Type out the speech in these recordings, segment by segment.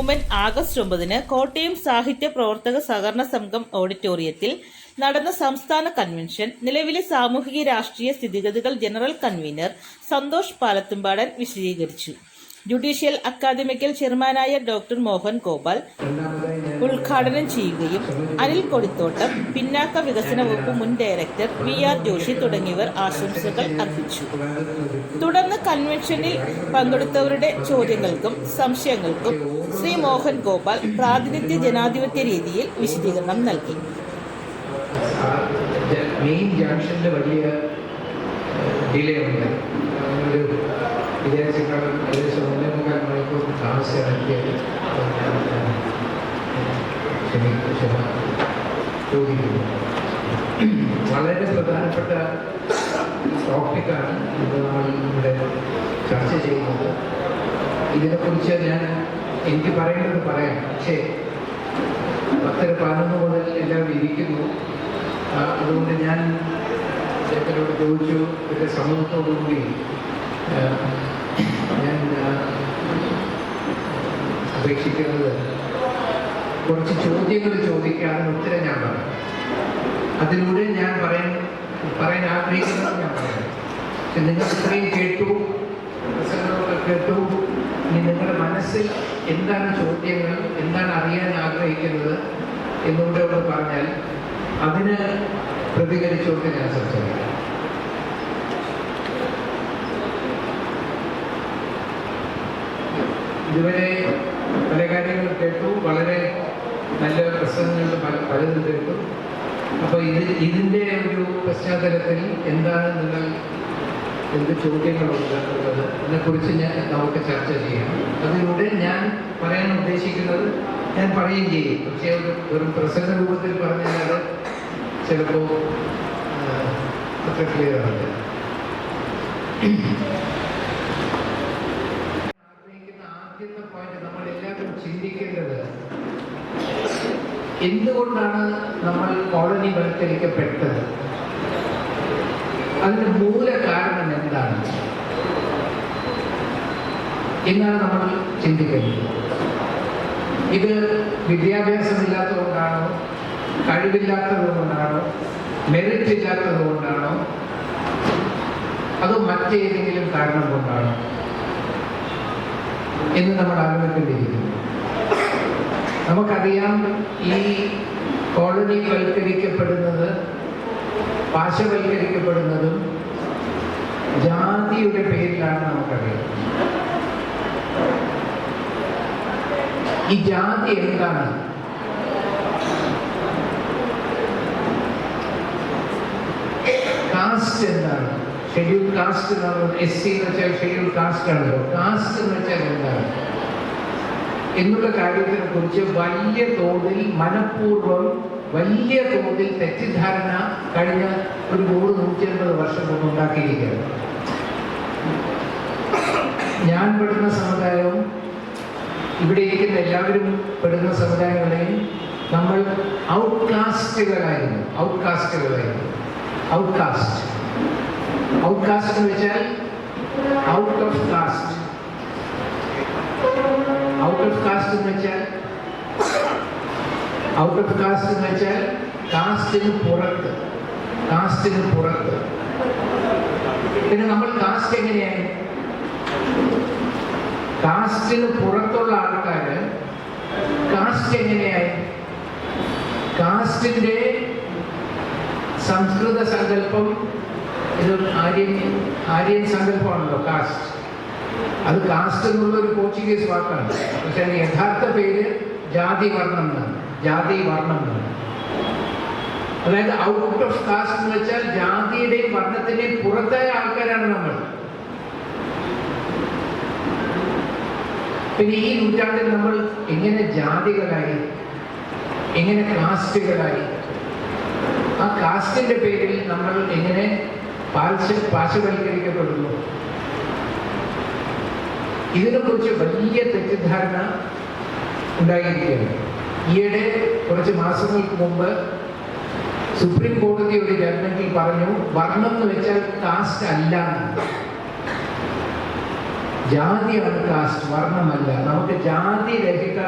Movement August 9 Kottayam സാഹിത്യ പ്രവർത്തക സഹകരണ സംഘം ഓഡിറ്റോറിയത്തിൽ നടന്ന സംസ്ഥാന കൺവെൻഷൻ നിലവിലെ സാമൂഹിക രാഷ്ട്രീയ സ്ഥിതിഗതികൾ ജനറൽ കൺവീനർ സന്തോഷ് പാലത്തുംപാടൻ വിശദീകരിച്ചു. ജുഡീഷ്യൽ അക്കാദമിക്കൽ ചെയർമാനായ ഡോക്ടർ മോഹൻ ഗോപാൽ ഉദ്ഘാടനം ചെയ്യുകയും അനിൽ കൊടിത്തോട്ടം, പിന്നാക്ക വികസന വകുപ്പ് മുൻ ഡയറക്ടർ VR ജോഷി തുടങ്ങിയവർ ആശംസകൾ അർപ്പിച്ചു. തുടർന്ന് കൺവെൻഷനിൽ പങ്കെടുത്തവരുടെ ചോദ്യങ്ങൾക്കും സംശയങ്ങൾക്കും ശ്രീ മോഹൻ ഗോപാൽ പ്രാതിനിധ്യ ജനാധിപത്യ രീതിയിൽ വിശദീകരണം നൽകി. വിദേശങ്ങൾ ഏകദേശം 1.25 മണിക്കൂർ താമസിച്ചിറക്കിയത് ചോദിക്കുന്നു. വളരെ പ്രധാനപ്പെട്ട ടോപ്പിക്കാണ് ഇത് നമ്മൾ ഇവിടെ ചർച്ച ചെയ്യുന്നത്. ഇതിനെക്കുറിച്ച് എനിക്ക് പറയേണ്ടത് പറയാം. പക്ഷേ 10:11 മുതൽ എല്ലാവരും ഇരിക്കുന്നു. അതുകൊണ്ട് ഞാൻ അദ്ദേഹത്തിനോട് ചോദിച്ചു, ഇതിൻ്റെ സമൂഹത്തോടുകൂടി ഞാൻ അപേക്ഷിക്കുന്നത് കുറച്ച് ചോദ്യങ്ങൾ ചോദിക്കാതെ ഉത്തരം ഞാൻ പറയാം. അതിലൂടെ ഞാൻ പറയാൻ ആഗ്രഹിക്കുന്നത് ഞാൻ പറയാം. പക്ഷെ നിങ്ങൾ ഇത്രയും കേട്ടു, പ്രസംഗങ്ങളൊക്കെ കേട്ടു. ഇനി നിങ്ങളുടെ മനസ്സിൽ എന്താണ് ചോദ്യങ്ങൾ, എന്താണ് അറിയാൻ ആഗ്രഹിക്കുന്നത് എന്നുകൂടെ ഒന്ന് പറഞ്ഞാൽ അതിന് പ്രതികരിച്ചുകൊണ്ട് ഞാൻ സംസാരിക്കാം. ഇതുവരെ പല കാര്യങ്ങളും കേട്ടു, വളരെ നല്ല പ്രസംഗങ്ങൾ പലതും കേട്ടു. അപ്പോൾ ഇതിൻ്റെ ഒരു പശ്ചാത്തലത്തിൽ എന്താണ് നിങ്ങൾ എന്ത് ചോദ്യങ്ങളുള്ളത് അതിനെക്കുറിച്ച് നമുക്ക് ചർച്ച ചെയ്യാം. അതിലൂടെ ഞാൻ പറയാൻ ഉദ്ദേശിക്കുന്നത് ഞാൻ പറയുകയും ചെയ്യും. പക്ഷേ ഒരു പ്രസംഗ രൂപത്തിൽ പറഞ്ഞാൽ അത് ചിലപ്പോൾ അത്ര ക്ലിയർ ആവില്ല. ആദ്യത്തെ പോയിന്റ് നമ്മൾ എല്ലാവരും ചിന്തിക്കേണ്ടത്, എന്തുകൊണ്ടാണ് നമ്മൾ കോളനിവൽക്കരിക്കപ്പെട്ടത്? അതിന് മൂല കാരണം എന്താണ് എന്നാണ് നമ്മൾ ചിന്തിക്കുന്നത്. ഇത് വിദ്യാഭ്യാസമില്ലാത്തതുകൊണ്ടാണോ, കഴിവില്ലാത്തത് കൊണ്ടാണോ, മെറിറ്റ് ഇല്ലാത്തത് കൊണ്ടാണോ, അതോ മറ്റേതെങ്കിലും കാരണം കൊണ്ടാണോ എന്ന് നമ്മൾ ആലോചിക്കേണ്ടിയിരിക്കുന്നു. നമുക്കറിയാം, ഈ കോളനിവൽക്കരിക്കപ്പെടുന്നത്, പാശവൽക്കരിക്കപ്പെടുന്നതും ജാതിയുടെ പേരിലാണ്. നമുക്കറിയാം ഈ ജാതി എന്താണ്? കാസ്റ്റ് എന്താണ്? ഷെഡ്യൂൾ കാസ്റ്റ് എന്ന് SC എന്ന് വെച്ചാൽ ഷെഡ്യൂൾ കാസ്റ്റ് ആണല്ലോ. കാസ്റ്റ് എന്ന് വെച്ചാൽ എന്താണ് എന്നുള്ള കാര്യത്തിനെ കുറിച്ച് വലിയ തോതിൽ മനഃപൂർവ്വം വലിയ തോതിൽ തെറ്റിദ്ധാരണ കഴിഞ്ഞ ഒരു 150 വർഷം കൊണ്ട് ഉണ്ടാക്കിയിരിക്കുകയാണ്. ഞാൻ പെടുന്ന സമുദായവും ഇവിടെ ഇരിക്കുന്ന എല്ലാവരും പെടുന്ന സമുദായങ്ങളെയും നമ്മൾ ഔട്ട്കാസ്റ്റുകളായിരുന്നു. ഔട്ട്കാസ്റ്റ് എന്ന് വെച്ചാൽ out of caste. Out of caste എന്ന് വെച്ചാൽ കാസ്റ്റിന് പുറത്ത്. പിന്നെ നമ്മൾ കാസ്റ്റ് എങ്ങനെയായി? കാസ്റ്റിന് പുറത്തുള്ള ആൾക്കാര് കാസ്റ്റ് എങ്ങനെയായി? കാസ്റ്റിന്റെ സംസ്കൃത സങ്കല്പം, ഇത് ആര്യൻ സങ്കല്പമാണല്ലോ കാസ്റ്റ്. അത് കാസ്റ്റ് എന്നുള്ള ഒരു പോർച്ചുഗീസ് വാക്കാണ്. പക്ഷെ അതിന്റെ യഥാർത്ഥ പേര് ജാതി വർണ്ണം എന്നാണ്. അതായത് ഔട്ട് ഓഫ് കാസ്റ്റ് എന്ന് വെച്ചാൽ ജാതിയുടെയും വർണ്ണത്തിന്റെയും പുറത്തായ ആൾക്കാരാണ് നമ്മൾ. പിന്നെ ഈ നൂറ്റാണ്ടിൽ നമ്മൾ എങ്ങനെ ജാതികളായി, എങ്ങനെ കാസ്റ്റുകളായി, ആ കാസ്റ്റിന്റെ പേരിൽ നമ്മൾ എങ്ങനെ പാശവൽക്കരിക്കപ്പെടുന്നു, ഇതിനെക്കുറിച്ച് വലിയ തെറ്റിദ്ധാരണ ഉണ്ടായിരിക്കുകയാണ്. ഈയിടെ കുറച്ച് മാസങ്ങൾക്ക് മുമ്പ് സുപ്രീം കോടതി ഒരു ജഡ്ജ്മെന്റിൽ പറഞ്ഞു, വർണ്ണം എന്ന് വെച്ചാൽ കാസ്റ്റ് അല്ല. ജാതിയാണ് കാസ്റ്റ്, വർണ്ണമല്ല. നമുക്ക് ജാതി രഹിത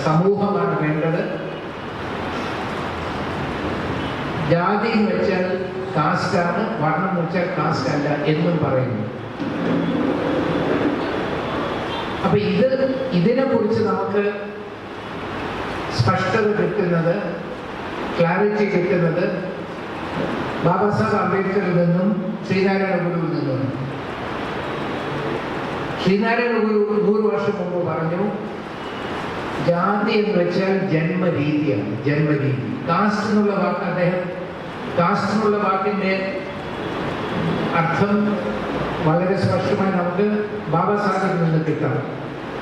സമൂഹമാണ് വേണ്ടത്. ജാതി എന്ന് വെച്ചാൽ കാസ്റ്റാണ്, വർണ്ണം എന്ന് വെച്ചാൽ കാസ്റ്റ് അല്ല എന്നും പറയുന്നു. അപ്പൊ ഇതിനെ കുറിച്ച് നമുക്ക് സ്പഷ്ടത കിട്ടുന്നത്, ക്ലാരിറ്റി കിട്ടുന്നത് ബാബാ സാഹേബ് അംബേദ്കറിൽ നിന്നും ശ്രീനാരായണ ഗുരുവിൽ നിന്നും. ശ്രീനാരായണ ഗുരു 100 വർഷം മുമ്പ് പറഞ്ഞു, ജാതി എന്ന് വെച്ചാൽ ജന്മരീതിയാണ്, ജന്മരീതി. കാസ്റ്റ് എന്നുള്ള വാക്ക് കാസ്റ്റ് എന്നുള്ള വാക്കിന്റെ അർത്ഥം വളരെ സ്പഷ്ടമായി നമുക്ക് ബാബാ സാഹേബിൽ നിന്ന് കിട്ടാം.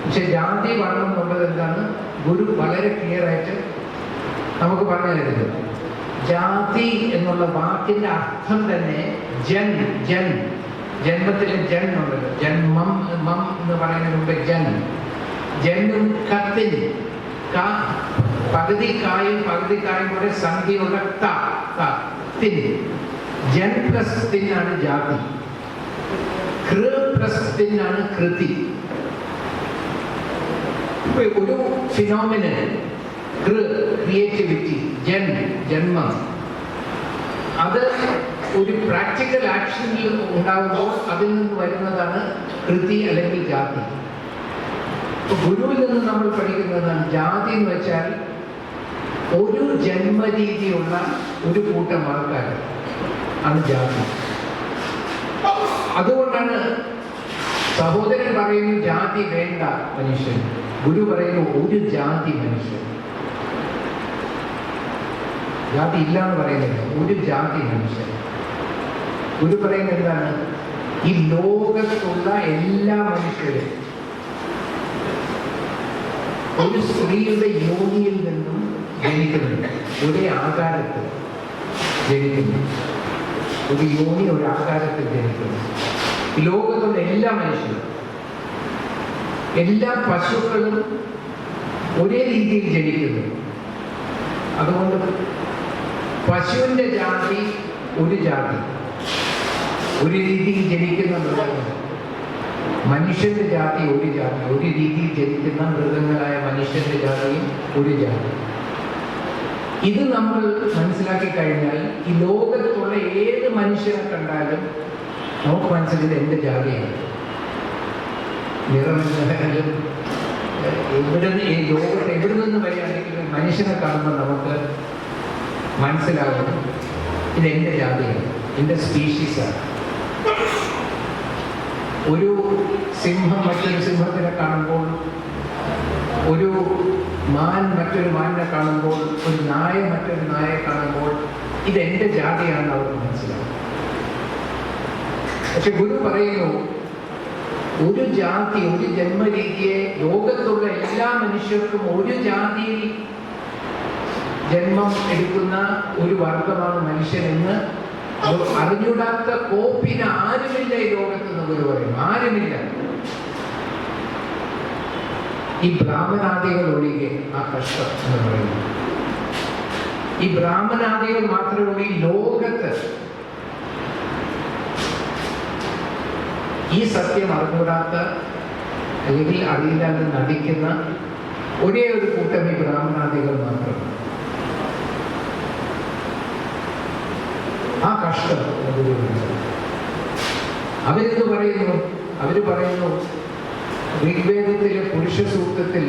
പക്ഷെ ജാതി വർണ്ണം എന്നുള്ളത് എന്താണ് ഗുരു വളരെ ക്ലിയർ ആയിട്ട് നമുക്ക് പറഞ്ഞു തരുന്നത്. ജാതി എന്നുള്ള വാക്കിന്റെ അർത്ഥം തന്നെ ജന്മത്തിലെ ജൻ ഉള്ളത്, ജന്മം മം എന്ന് പറയുന്നതിന് മുമ്പ് ജന്നും കത്തിൻ, പകുതി കായും കൂടെ സംഖ്യയുള്ള തിൻ, ജൻ പ്ലസ് തിൻ ആണ് ജാതി, കൃ പ്ലസ് തിൻ ആണ് കൃതി. ഒരു ഫിനോമിനൻ ക്രിയേറ്റിവിറ്റി, ജന്മം, അത് ഒരു പ്രാക്ടിക്കൽ ആക്ഷനിൽ ഉണ്ടാകുമ്പോൾ അതിൽ നിന്ന് വരുന്നതാണ് കൃതി അല്ലെങ്കിൽ ജാതി. ഗുരുവിൽ നിന്ന് നമ്മൾ പഠിക്കുന്നതാണ് ജാതി എന്ന് വെച്ചാൽ ഒരു ജന്മരീതിയുള്ള ഒരു കൂട്ടം ആൾക്കാർ ആണ് ജാതി. അതുകൊണ്ടാണ് സഹോദരൻ പറയുന്നു ജാതി വേണ്ട മനുഷ്യൻ, ഗുരു പറയുന്നു ഒരു ജാതി മനുഷ്യൻ. ജാതി ഇല്ല എന്ന് പറയുന്നില്ല, ഒരു ജാതി മനുഷ്യൻ. ഗുരു പറയുന്നത് എന്താണ്? ഈ ലോകത്തുള്ള എല്ലാ മനുഷ്യരും ഒരു സ്ത്രീയുടെ യോനിയിൽ നിന്നും ജനിക്കുന്നുണ്ട്, ഒരേ ആകാരത്തിൽ ജനിക്കുന്നു. ഒരു യോനി ഒരു ആകാരത്തിൽ ജനിക്കുന്നു. ലോകത്തുള്ള എല്ലാ മനുഷ്യരും, എല്ലാ പശുക്കളും ഒരേ രീതിയിൽ ജനിക്കുന്നു. അതുകൊണ്ട് പശുവിന്റെ ജാതി ഒരു ജാതി, ഒരു രീതിയിൽ ജനിക്കുന്ന മൃഗങ്ങൾ. മനുഷ്യന്റെ ജാതി ഒരു ജാതി, ഒരു രീതിയിൽ ജനിക്കുന്ന മൃഗങ്ങളായ മനുഷ്യന്റെ ജാതിയും ഒരു ജാതി. ഇത് നമ്മൾ മനസ്സിലാക്കി കഴിഞ്ഞാൽ ഈ ലോകത്തുള്ള ഏത് മനുഷ്യനെ കണ്ടാലും നമുക്ക് മനസ്സിലായത് എന്റെ ജാതിയാണ്. നിറമെന്നാലും ലോകത്ത് എവിടെ നിന്ന് വരികയാണെങ്കിലും മനുഷ്യനെ കാണുമ്പോൾ നമുക്ക് മനസ്സിലാകും ഇത് എന്റെ ജാതിയാണ്, എന്റെ സ്പീഷീസാണ്. ഒരു സിംഹം മറ്റൊരു സിംഹത്തിനെ കാണുമ്പോൾ, ഒരു മാൻ മറ്റൊരു മാനിനെ കാണുമ്പോൾ, ഒരു നായ മറ്റൊരു നായയെ കാണുമ്പോൾ ഇതെന്റെ ജാതിയാണെന്ന് അവർക്ക് മനസ്സിലാവും. പക്ഷെ ഗുരു പറയുന്നു ഒരു ജാതി, ഒരു ജന്മരീതിയെ ലോകത്തുള്ള എല്ലാ മനുഷ്യർക്കും ഒരു ജാതിയിൽ ജന്മം എടുക്കുന്ന ഒരു വർഗമാണ് മനുഷ്യനെന്ന് അറിഞ്ഞൂടാത്ത കോപ്പിന് ആരുമില്ല ഈ ലോകത്ത് ഗുരു പറയും. ആരുമില്ല. ഈ ബ്രാഹ്മണാദികൾ ഒഴികെ ആ കഷ്ടം എന്ന് പറയുന്നു. ഈ ബ്രാഹ്മണാദികൾ മാത്രമേ ഈ ലോകത്ത് ഈ സത്യം അറിഞ്ഞൂടാത്ത അല്ലെങ്കിൽ അറിയില്ലാതെ നടിക്കുന്ന ഒരേ ഒരു കൂട്ടം ഈ ബ്രാഹ്മണാദികൾ മാത്രമാണ്. ആ കഷ്ടം അവരെന്ത് പറയുന്നു? അവര് പറയുന്നു ഋഗ്വേദത്തിലെ പുരുഷ സൂക്തത്തിൽ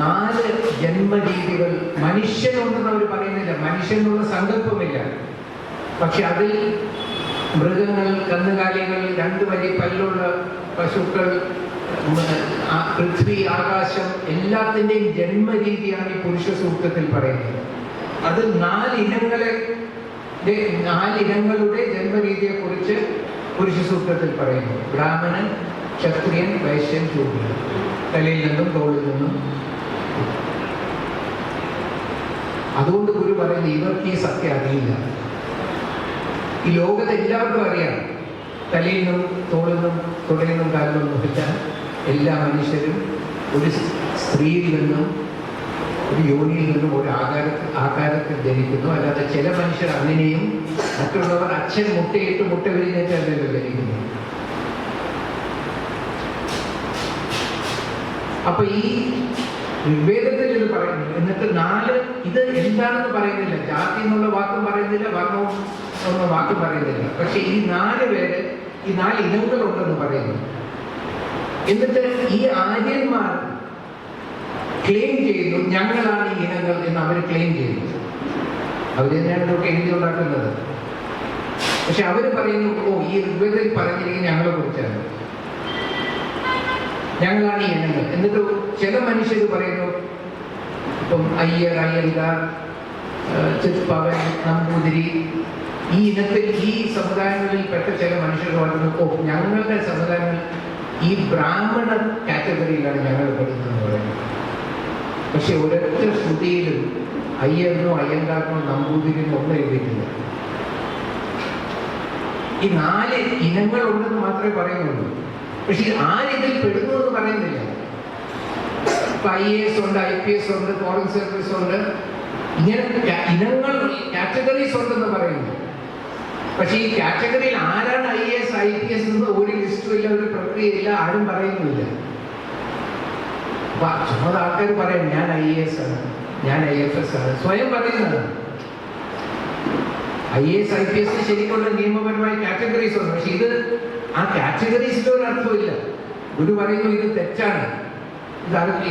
4 ജന്മരീതികൾ മനുഷ്യനുണ്ടെന്ന് അവർ പറയുന്നില്ല. മനുഷ്യനുള്ള സങ്കല്പമില്ല. പക്ഷെ അതിൽ മൃഗങ്ങൾ, കന്നുകാലികൾ, 2 വലിയ പല്ലുള്ള പശുക്കൾ, പൃഥ്വി, ആകാശം, എല്ലാത്തിൻ്റെയും ജന്മരീതിയാണ് ഈ പുരുഷ സൂക്തത്തിൽ പറയുന്നത്. അത് 4 ഇനങ്ങളുടെ ജന്മരീതിയെ കുറിച്ച് പുരുഷ സൂക്തത്തിൽ പറയുന്നു. ബ്രാഹ്മണൻ, ക്ഷത്രിയൻ, വൈശ്യൻ, ശൂദ്രൻ, തലയിൽ നിന്നും തോളിൽ നിന്നും. അതുകൊണ്ട് ഗുരു പറയുന്നത് ഇവർക്ക് ഈ സത്യം അറിയില്ല. ഈ ലോകത്ത് എല്ലാവർക്കും അറിയാം, തലയിൽ നിന്നും തോളിൽ നിന്നും തുടയിൽ നിന്നും കാലിൽ നിന്നും പറ്റാൻ എല്ലാ മനുഷ്യരും ഒരു സ്ത്രീയിൽ നിന്നും ഒരു യോനിയിൽ നിന്നും ഒരു ആകാരത്തിൽ ജനിക്കുന്നു. അല്ലാതെ ചില മനുഷ്യർ അങ്ങനെയും മറ്റുള്ളവർ അച്ഛൻ മുട്ടയിട്ട് മുട്ട വിരിഞ്ഞിട്ടല്ലോ ജനിക്കുന്നു. അപ്പൊ ഈ ഋഗ്വേദത്തിൽ ഇത് പറയുന്നു. എന്നിട്ട് 4 ഇത് എന്താണെന്ന് പറയുന്നില്ല, ജാതി എന്നുള്ള വാക്കും പറയുന്നില്ല, വർണ്ണവും എന്നുള്ള വാക്കും പറയുന്നില്ല. പക്ഷെ ഈ 4 പേര്, ഈ 4 ഇനങ്ങളുണ്ടെന്ന് പറയുന്നു. എന്നിട്ട് ഈ ആര്യന്മാർ ക്ലെയിം ചെയ്യുന്നു, ഞങ്ങളാണ് ഈ ഇനങ്ങൾ എന്ന് അവർ ക്ലെയിം ചെയ്യുന്നു. അവർ തന്നെയാണ് ഇതൊക്കെ എഴുതി ഉണ്ടാക്കുന്നത്. പക്ഷെ അവർ പറയുന്നു, ഓ, ഈ ഋഗ്വേദത്തിൽ പറഞ്ഞിരിക്കുന്നത് ഞങ്ങളെ കുറിച്ചാണ്, ഞങ്ങളാണ് ഈ ഇനങ്ങൾ. എന്നിട്ട് ചില മനുഷ്യർ പറയുന്നു, ഇപ്പം അയ്യർ, അയ്യങ്കാർ, ചെറുപ്പവൻ, നമ്പൂതിരി, ഈ ഇനത്തിൽ ഈ സമുദായങ്ങളിൽ പെട്ട ചില മനുഷ്യർ പറഞ്ഞു, ഓ, ഞങ്ങളുടെ സമുദായങ്ങൾ ഈ ബ്രാഹ്മണ കാറ്റഗറിയിലാണ് ഞങ്ങൾ പെടുന്നതെന്ന് പറയുന്നത്. പക്ഷെ ഒരൊറ്റ ശ്രുതിയിലും അയ്യറിനോ അയ്യങ്കാരനോ നമ്പൂതിരിനോ ഒന്നും എഴുതിയിട്ടില്ല. ഈ 4 ഇനങ്ങളുണ്ടെന്ന് മാത്രമേ പറയുന്നുള്ളൂ. പക്ഷെ ആരിതിൽ പെടുന്നു എന്ന് പറയുന്നില്ല. ഇപ്പൊ IAS ഉണ്ട്, IPS ഉണ്ട്, ഫോറിൻ സർവീസ് ഉണ്ട്, ഇങ്ങനെ ഇനങ്ങൾ, കാറ്റഗറീസ് ഉണ്ടെന്ന് പറയുന്നു. പക്ഷെ ഈ കാറ്റഗറിയിൽ ആരാണ് IAS IPS എന്ന് ഒരു ലിസ്റ്റും ഇല്ല, ഒരു പ്രക്രിയയില്ല, ആരും പറയുന്നില്ല. ചുമ്മാ ആൾക്കാർ പറയാം, ഞാൻ IAS ആണ്, ഞാൻ IFS ആണ്, സ്വയം പറയുന്നതാണ്. IAS IPS ശരിക്കുള്ള നിയമപരമായ കാറ്റഗറീസ് ഉണ്ട്. പക്ഷെ ഇത് ആ കാറ്റഗറീസിന്റെ ഒരു അർത്ഥമില്ല. ഗുരു പറയുന്നു ഇത് തെറ്റാണ്,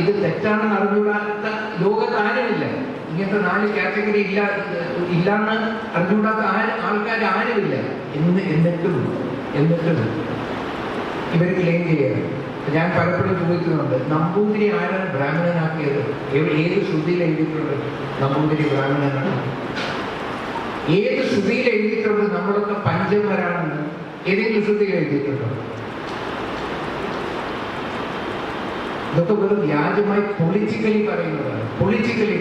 ഇത് തെറ്റാണെന്ന് അറിഞ്ഞുകൂടാത്ത ലോകത്ത് ആരുമില്ല. ഇങ്ങനത്തെ 4 കാറ്റഗറി ഇല്ലാന്ന് അറിഞ്ഞുകൂടാത്ത ആൾക്കാർ ആരുമില്ല. എന്നിട്ടും ഇവർ ക്ലെയിം ചെയ്യുക. ഞാൻ പലപ്പോഴും ചോദിക്കുന്നുണ്ട്, നമ്പൂതിരി ആരാണ് ബ്രാഹ്മണനാക്കിയത്? ഏത് ശ്രുതിയിൽ എഴുതിയിട്ടുണ്ട് നമ്പൂതിരി ബ്രാഹ്മണനാണ്? ഏത് ശ്രുതിയിൽ എഴുതിയിട്ടുണ്ട് നമ്മളൊക്കെ പഞ്ചമരാണെന്ന്? ഏതെങ്കിലും ശ്രുതിയിൽ എഴുതിയിട്ടുണ്ടോ? ഇതൊക്കെ വെറും വ്യാജമായി പൊളിറ്റിക്കലി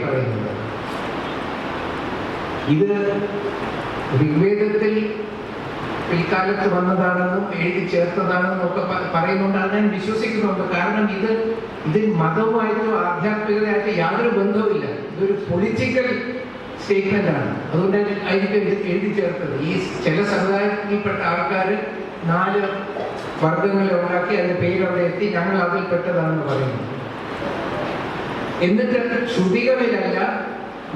പറയുന്നതാണ്. ഇത് ഋഗ്വേദത്തിൽ പിൽക്കാലത്ത് വന്നതാണെന്നും എഴുതി ചേർത്തതാണെന്നും ഒക്കെ പറയുന്നുണ്ടാണ്. ഞാൻ വിശ്വസിക്കുന്നുണ്ട്. കാരണം ഇത് മതവുമായിട്ടോ ആധ്യാത്മികതയായിട്ടോ യാതൊരു ബന്ധവുമില്ല. ഇതൊരു പൊളിറ്റിക്കൽ സ്റ്റേറ്റ്മെന്റ് ആണ്. അതുകൊണ്ട് ആയിരിക്കും ഇത് എഴുതി ചേർത്തത്. ഈ ചില സമുദായത്തിൽപ്പെട്ട ആൾക്കാർ 4 വർഗങ്ങളെ ഉണ്ടാക്കി അതിന്റെ പേര് അവിടെ എത്തി, ഞങ്ങൾ അതിൽ പെട്ടതാണെന്ന് പറയുന്നു. എന്നിട്ട് ശ്രുതികളിലല്ല,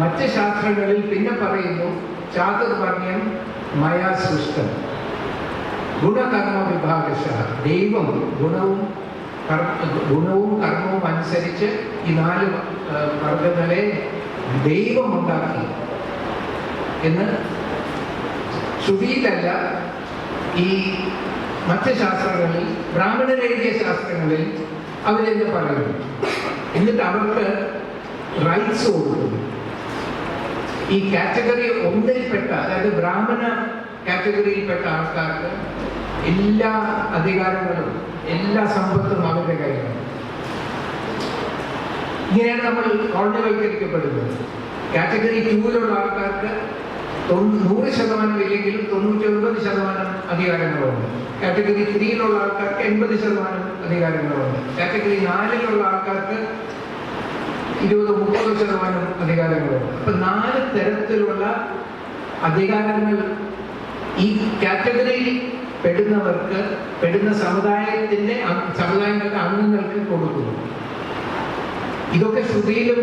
മറ്റ് ശാസ്ത്രങ്ങളിൽ പിന്നെ പറയുന്നു, ചാതുർവർണ്ണ്യം മയാ സൃഷ്ടം ഗുണകർമ്മ വിഭാഗശ. ദൈവം ഗുണവും കർമ്മവും അനുസരിച്ച് ഈ 4 വർഗങ്ങളെ ദൈവം ഉണ്ടാക്കി എന്ന് ശ്രുതിയിലല്ല, ഈ മറ്റ് ശാസ്ത്രങ്ങളിൽ, ബ്രാഹ്മണർ എഴുതിയ ശാസ്ത്രങ്ങളിൽ അവരെന്ന് പറയുന്നു. എന്നിട്ട് അവർക്ക് റൈറ്റ്സ് കൊടുക്കുന്നു. ഈ കാറ്റഗറി 1-ൽപ്പെട്ട, അതായത് ബ്രാഹ്മണ കാറ്റഗറിയിൽപ്പെട്ട ആൾക്കാർക്ക് എല്ലാ അധികാരങ്ങളും എല്ലാ സമ്പത്തും അവരുടെ കയ്യിലാണ്. ഇങ്ങനെയാണ് നമ്മൾ കോളനിവൽക്കരിക്കപ്പെടുന്നത്. കാറ്റഗറി 2-ലുള്ള ആൾക്കാർക്ക് 100% ഇല്ലെങ്കിലും 99% അധികാരങ്ങളുണ്ട്. കാറ്റഗറി 3-ലുള്ള ആൾക്കാർക്ക് 80% അധികാരങ്ങളുണ്ട്. കാറ്റഗറി 4-ലുള്ള ആൾക്കാർക്ക് 20-30% അധികാരങ്ങളുണ്ട്. അപ്പൊ 4 തരത്തിലുള്ള അധികാരങ്ങൾ ഈ കാറ്റഗറിയിൽ പെടുന്ന സമുദായങ്ങളുടെ അംഗങ്ങൾക്ക് കൊടുക്കുന്നു. ഇതൊക്കെ ശ്രുതിയിലും